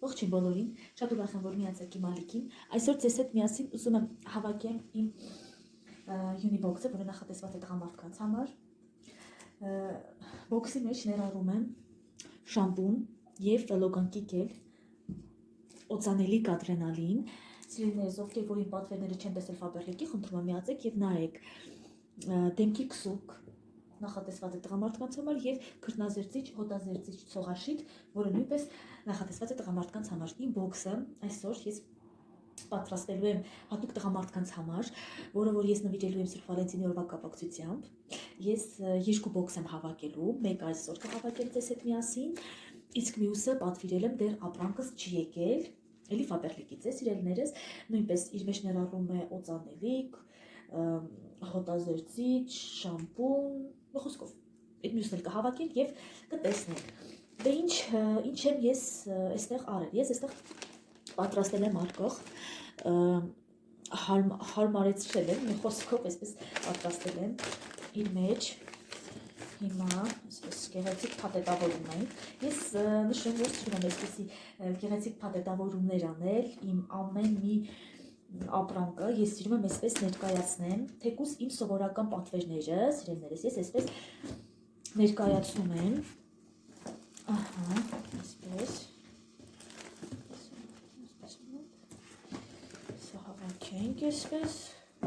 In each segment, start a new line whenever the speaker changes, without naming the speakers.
Ողջույն բոլորին, շատ ուրախ եմ, որ միացեք իմ ալիքին։ Այսօր ձեզ հետ միասին ուզում եմ հավաքեմ իմ Unibox-ը, որը նախատեսված է տղամարդկանց համար։ Բոքսի մեջ ներառում եմ շամպուն եւ լոգանքի գել, օծանելիք ադրենալին։ Սիրելիներս, ովքեր որ իմ պատվերները չեն տեսել Faberlic-ի, խնդրում եմ միացեք եւ նայեք դեմքի քսուկ նախատեսված է տղամարդկանց համար եւ քրտնազերծիչ, հոտազերծիչ ցողաշիտ, որը նույնպես նախատեսված է տղամարդկանց համար։ Իմ բոքսը այսօր ես պատրաստելու եմ հատուկ տղամարդկանց համար, որը որ ես նվիրելու եմ Սուրբ Վալենտինի օրվա կապակցությամբ։ Ես երկու բոքս եմ հավաքելու, մեկ այսօր կհավաքեմ ձեզ հետ միասին, իսկ մյուսը պատվիրել եմ դեռ ապրանքս չի եկել, էլի Faberlic-ից է, սիրելիներս, նույնպես իր մեջ ներառում է օծանելիք, հոտազերծիչ, շամպուն, խոսքով այդ մյուսն էլ կհավաքենք եւ կտեսնենք։ Դե ինչ եմ ես այստեղ արել։ Ես այստեղ պատրաստել եմ արկղ, հարմարեցրել եմ, մի խոսքով այսպես պատրաստել եմ իր մեջ։ Հիմա այսպես գեղեցիկ փաթեթավորում եմ։ Ես նշեմ, որ սիրում եմ այսպեսի գեղեցիկ փաթեթավորումներ անել, իմ ամեն մի ապրանքը ես սիրում եմ այսպես ներկայացնեմ, թեկուզ իմ սովորական պատվերները, սիրելիներս, ես այսպես ներկայացնում եմ, ահա, այսպես, սա հավաքենք այսպես,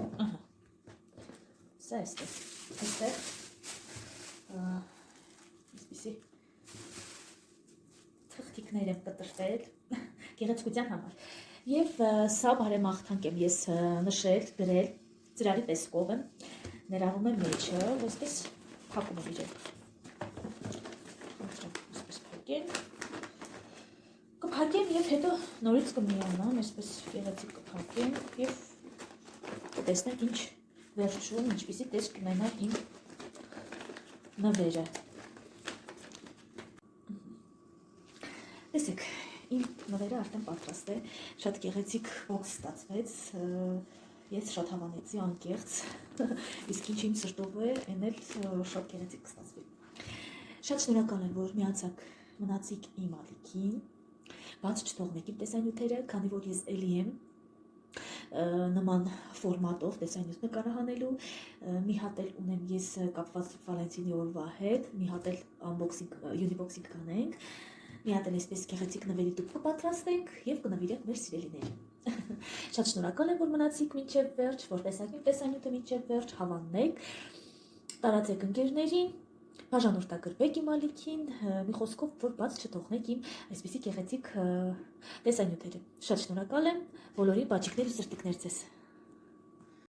ահա, սա այսպես, այստեղ, այսպիսի թղթիկներ եմ կտրվել, գեղեցկության համար, և սա բարեմաղթանք եմ ես նշել, գրել, ծրարի տեսքով եմ, ներառում եմ մեջը, այսպես փակում եմ իրեն, այսպես փակեմ, կփակեմ և հետո նորից կմիանամ, այսպես գեղեցիկ կփակեմ և կտեսնենք ինչ վերջում, ինչպիսի տեսք կունենա իմ նվերը։ Տեսեք, իմ նվերը արդեն պատրաստ է, շատ գեղեցիկ բոքս ստացվեց, ես շատ հավանեցի անկեղծ, իսկ ինչ իմ սրտով է, այն էլ շատ գեղեցիկ կստացվի։ Շատ շնորհակալ եմ, որ միացաք մնացիք իմ ալիքին, բաց չթողնեք իմ տեսանյութերը, քանի որ ես էլի եմ նման ֆորմատով տեսանյութ նկարահանելու, մի հատ էլ ունեմ ես կապված Վալենտինի օրվա հետ, մի հատ էլ Unibox-ին կանենք, մի հատ էլ այսպես գեղեցիկ նվերի տուփ կպատրաստենք և կնվիրենք մեր սիրելիներին։ Շատ շնորհակալ եմ, որ մնացիք մինչև վերջ, որ տեսաք իմ տեսանյութը մինչև վերջ, հավանեք, տարածեք ընկերներին, բաժանորդագրվեք իմ ալիքին, մի խոսքով, որ բաց չթողնեք իմ այսպիսի գեղեցիկ տեսանյութերը։ Շատ շնորհակալ եմ, բոլորի բաճիկներ ու սրտիկներ ձեզ։